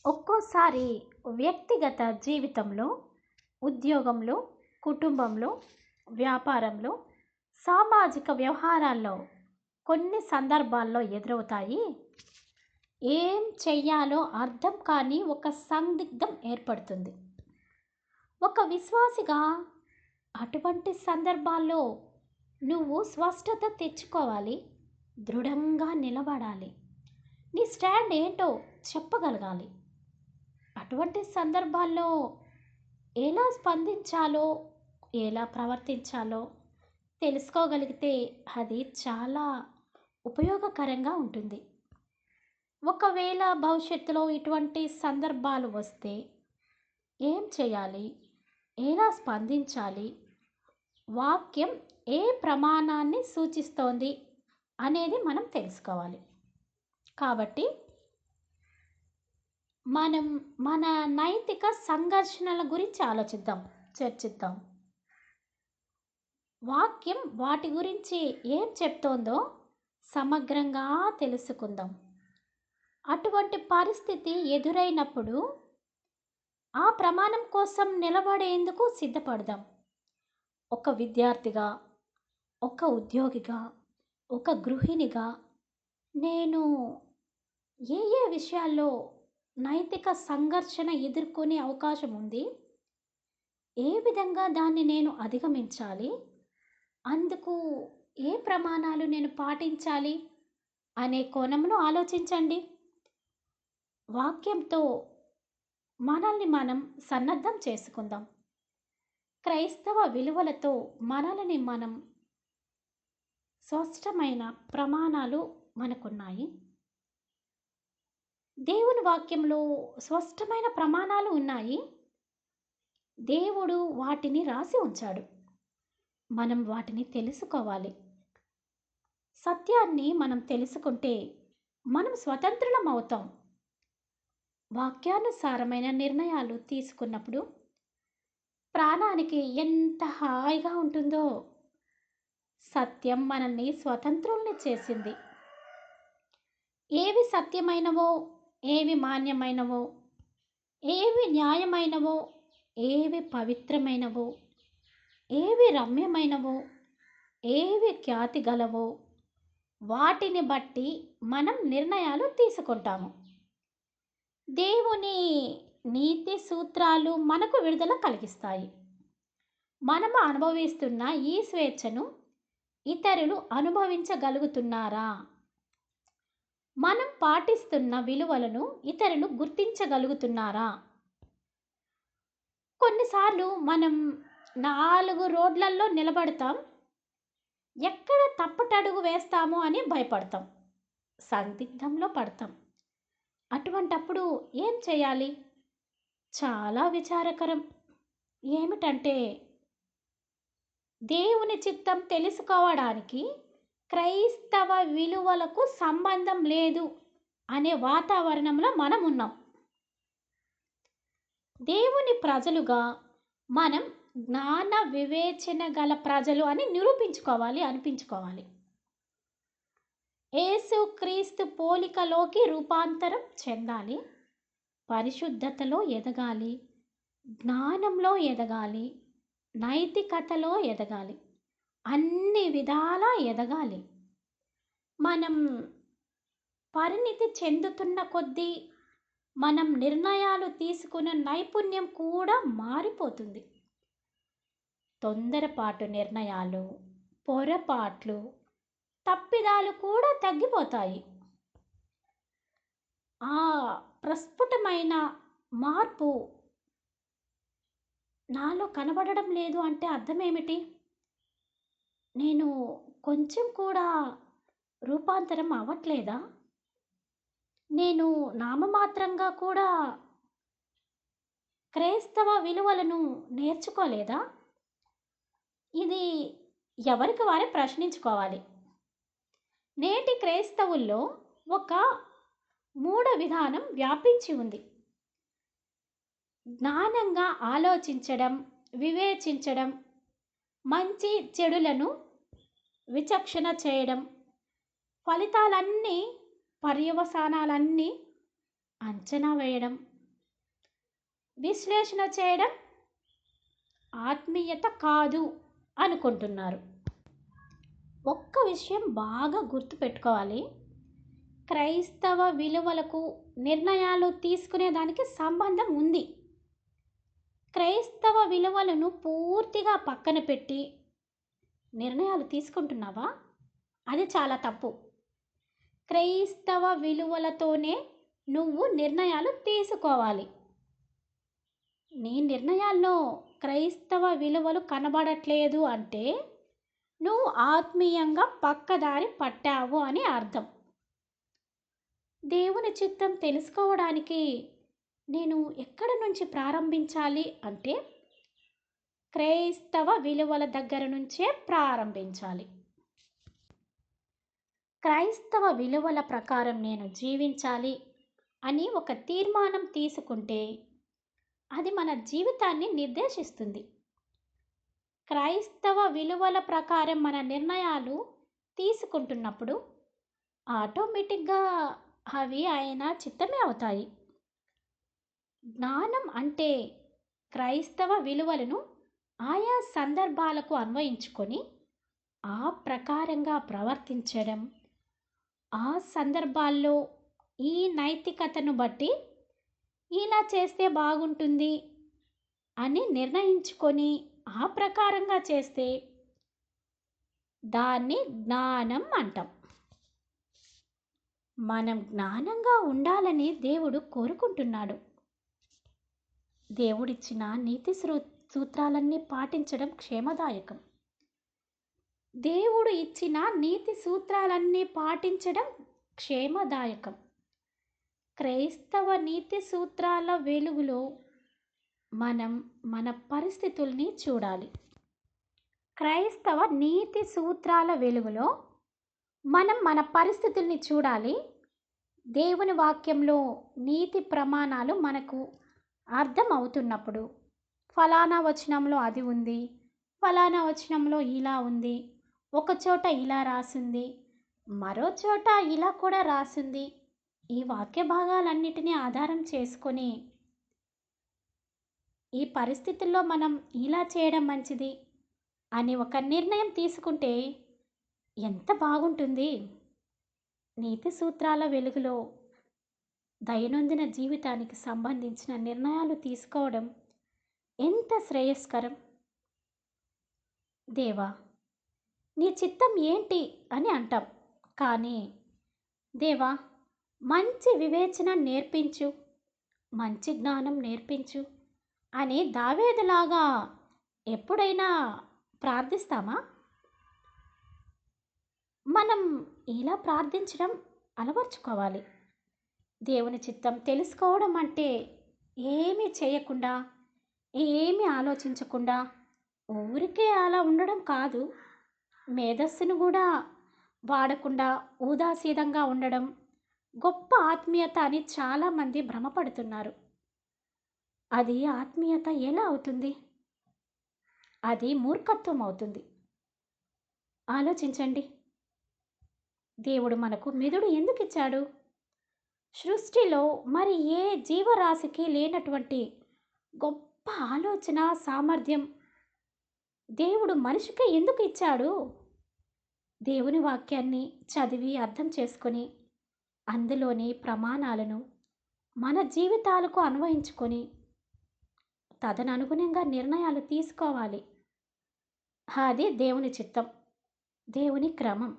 ఒక్కోసారి వ్యక్తిగత జీవితంలో, ఉద్యోగంలో, కుటుంబంలో, వ్యాపారంలో, సామాజిక వ్యవహారాల్లో కొన్ని సందర్భాల్లో ఎదురవుతాయి. ఏం చెయ్యాలో అర్థం కాని ఒక సందిగ్ధం ఏర్పడుతుంది. ఒక విశ్వాసిగా అటువంటి సందర్భాల్లో నువ్వు స్పష్టత తెచ్చుకోవాలి, దృఢంగా నిలబడాలి, నీ స్టాండ్ ఏంటో చెప్పగలగాలి. అటువంటి సందర్భాల్లో ఎలా స్పందించాలో, ఎలా ప్రవర్తించాలో తెలుసుకోగలిగితే అది చాలా ఉపయోగకరంగా ఉంటుంది. ఒకవేళ భవిష్యత్తులో ఇటువంటి సందర్భాలు వస్తే ఏం చేయాలి? ఎలా స్పందించాలి? వాక్యం ఏ ప్రమాణాన్ని సూచిస్తోంది అనేది మనం తెలుసుకోవాలి. కాబట్టి మనం మన నైతిక సంఘర్షణల గురించి ఆలోచిద్దాం, చర్చిద్దాం. వాక్యం వాటి గురించి ఏం చెప్తోందో సమగ్రంగా తెలుసుకుందాం. అటువంటి పరిస్థితి ఎదురైనప్పుడు ఆ ప్రమాణం కోసం నిలబడేందుకు సిద్ధపడదాం. ఒక విద్యార్థిగా, ఒక ఉద్యోగిగా, ఒక గృహిణిగా నేను ఏ విషయాల్లో నైతిక సంఘర్షణ ఎదుర్కొనే అవకాశం ఉంది, ఏ విధంగా దాన్ని నేను అధిగమించాలి, అందుకు ఏ ప్రమాణాలు నేను పాటించాలి అనే కోణంలో ఆలోచించండి. వాక్యంతో మనల్ని మనం సన్నద్ధం చేసుకుందాం. క్రైస్తవ విలువలతో మనల్ని మనం స్పష్టమైన ప్రమాణాలు మనకున్నాయి. దేవుని వాక్యంలో స్పష్టమైన ప్రమాణాలు ఉన్నాయి. దేవుడు వాటిని రాసి ఉంచాడు. మనం వాటిని తెలుసుకోవాలి. సత్యాన్ని మనం తెలుసుకుంటే మనం స్వతంత్రులం అవుతాం. వాక్యానుసారమైన నిర్ణయాలు తీసుకున్నప్పుడు ప్రాణానికి ఎంత హాయిగా ఉంటుందో. సత్యం మనల్ని స్వతంత్రుల్ని చేసింది. ఏవి సత్యమైనవో, ఏవి మాన్యమైనవో, ఏవి న్యాయమైనవో, ఏవి పవిత్రమైనవో, ఏవి రమ్యమైనవో, ఏవి ఖ్యాతి గలవో వాటిని బట్టి మనం నిర్ణయాలు తీసుకుంటాము. దేవుని నీతి సూత్రాలు మనకు విడుదల కలిగిస్తాయి. మనము అనుభవిస్తున్న ఈ స్వేచ్ఛను ఇతరులు అనుభవించగలుగుతున్నారా? మనం పాటిస్తున్న విలువలను ఇతరులు గుర్తించగలుగుతున్నారా? కొన్నిసార్లు మనం 4 రోడ్లలో నిలబడతాం, ఎక్కడ తప్పటడుగు వేస్తామో అని భయపడతాం, సందిగ్ధంలో పడతాం. అటువంటప్పుడు ఏం చేయాలి? చాలా విచారకరం. ఏమిటంటే, దేవుని చిత్తం తెలుసుకోవడానికి క్రైస్తవ విలువలకు సంబంధం లేదు అనే వాతావరణంలో మనం ఉన్నాం. దేవుని ప్రజలుగా మనం జ్ఞాన వివేచన గల ప్రజలు అని అనిపించుకోవాలి. యేసుక్రీస్తు పోలికలోకి రూపాంతరం చెందాలి, పరిశుద్ధతలో ఎదగాలి, జ్ఞానంలో ఎదగాలి, నైతికతలో ఎదగాలి, అన్ని విధాలా ఎదగాలి. మనం పరిణితి చెందుతున్న కొద్దీ మనం నిర్ణయాలు తీసుకునే నైపుణ్యం కూడా మారిపోతుంది. తొందరపాటు నిర్ణయాలు, పొరపాట్లు, తప్పిదాలు కూడా తగ్గిపోతాయి. ఆ ప్రస్ఫుటమైన మార్పు నాలో కనబడడం లేదు అంటే అర్థం ఏమిటి? నేను కొంచెం కూడా రూపాంతరం అవ్వట్లేదా? నేను నామమాత్రంగా కూడా క్రైస్తవ విలువలను నేర్చుకోలేదా? ఇది ఎవరికి వారే ప్రశ్నించుకోవాలి. నేటి క్రైస్తవుల్లో ఒక మూఢ విధానం వ్యాపించి ఉంది. జ్ఞానంగా ఆలోచించడం, వివేచించడం, మంచి చెడులను విచక్షణ చేయడం, ఫలితాలన్నీ, పర్యవసానాలన్నీ అంచనా వేయడం, విశ్లేషణ చేయడం ఆత్మీయత కాదు అనుకుంటున్నారు. ఒక్క విషయం బాగా గుర్తుపెట్టుకోవాలి. క్రైస్తవ విలువలకు నిర్ణయాలు తీసుకునేదానికి సంబంధం ఉంది. క్రైస్తవ విలువలను పూర్తిగా పక్కన పెట్టి నిర్ణయాలు తీసుకుంటున్నావా? అది చాలా తప్పు. క్రైస్తవ విలువలతోనే నువ్వు నిర్ణయాలు తీసుకోవాలి. నీ నిర్ణయాల్లో క్రైస్తవ విలువలు కనబడట్లేదు అంటే నువ్వు ఆత్మీయంగా పక్కదారి పట్టావు అని అర్థం. దేవుని చిత్తం తెలుసుకోవడానికి నేను ఎక్కడి నుంచి ప్రారంభించాలి అంటే క్రైస్తవ విలువల దగ్గర నుంచే ప్రారంభించాలి. క్రైస్తవ విలువల ప్రకారం నేను జీవించాలి అని ఒక తీర్మానం తీసుకుంటే అది మన జీవితాన్ని నిర్దేశిస్తుంది. క్రైస్తవ విలువల ప్రకారం మన నిర్ణయాలు తీసుకుంటున్నప్పుడు ఆటోమేటిక్గా అవి ఆయన చిత్తమే అవుతాయి. జ్ఞానం అంటే క్రైస్తవ విలువలను ఆయా సందర్భాలకు అన్వయించుకొని ఆ ప్రకారంగా ప్రవర్తించడం, ఆ సందర్భాల్లో ఈ నైతికతను బట్టి ఇలా చేస్తే బాగుంటుంది అని నిర్ణయించుకొని ఆ ప్రకారంగా చేస్తే దాన్ని జ్ఞానం అంటాం. మనం జ్ఞానంగా ఉండాలని దేవుడు కోరుకుంటున్నాడు. దేవుడిచ్చిన నీతి సూత్రాలన్నీ పాటించడం క్షేమదాయకం. దేవుడు ఇచ్చిన నీతి సూత్రాలన్నీ పాటించడం క్షేమదాయకం. క్రైస్తవ నీతి సూత్రాల వెలుగులో మనం మన పరిస్థితుల్ని చూడాలి. క్రైస్తవ నీతి సూత్రాల వెలుగులో మనం మన పరిస్థితుల్ని చూడాలి. దేవుని వాక్యంలో నీతి ప్రమాణాలు మనకు అర్థం అవుతున్నప్పుడు ఫలానా వచనంలో అది ఉంది, ఫలానా వచనంలో ఇలా ఉంది, ఒక చోట ఇలా రాసింది, మరో చోట ఇలా కూడా రాసింది, ఈ వాక్య భాగాలన్నిటినీ ఆధారం చేసుకొని ఈ పరిస్థితుల్లో మనం ఇలా చేయడం మంచిది అని ఒక నిర్ణయం తీసుకుంటే ఎంత బాగుంటుంది. నీతి సూత్రాల వెలుగులో దైనందిన జీవితానికి సంబంధించిన నిర్ణయాలు తీసుకోవడం ఎంత శ్రేయస్కరం. దేవా, నీ చిత్తం ఏంటి అని అంటాం. కానీ దేవా, మంచి వివేచన నేర్పించు, మంచి జ్ఞానం నేర్పించు అని దావీదులాగా ఎప్పుడైనా ప్రార్థిస్తామా? మనం ఇలా ప్రార్థించడం అలవర్చుకోవాలి. దేవుని చిత్తం తెలుసుకోవడం అంటే ఏమీ చేయకుండా, ఏమీ ఆలోచించకుండా ఊరికే అలా ఉండడం కాదు. మేధస్సును కూడా వాడకుండా ఉదాసీనంగా ఉండడం గొప్ప ఆత్మీయత అని చాలామంది భ్రమపడుతున్నారు. అది ఆత్మీయత ఎలా అవుతుంది? అది మూర్ఖత్వం అవుతుంది. ఆలోచించండి. దేవుడు మనకు మెదడు ఎందుకు ఇచ్చాడు? సృష్టిలో మరి ఏ జీవరాశికి లేనటువంటి గొప్ప ఆలోచన సామర్థ్యం దేవుడు మనిషికి ఎందుకు ఇచ్చాడు? దేవుని వాక్యాన్ని చదివి అర్థం చేసుకొని అందులోని ప్రమాణాలను మన జీవితాలకు అన్వయించుకొని తదనుగుణంగా నిర్ణయాలు తీసుకోవాలి. అది దేవుని చిత్తం, దేవుని క్రమం.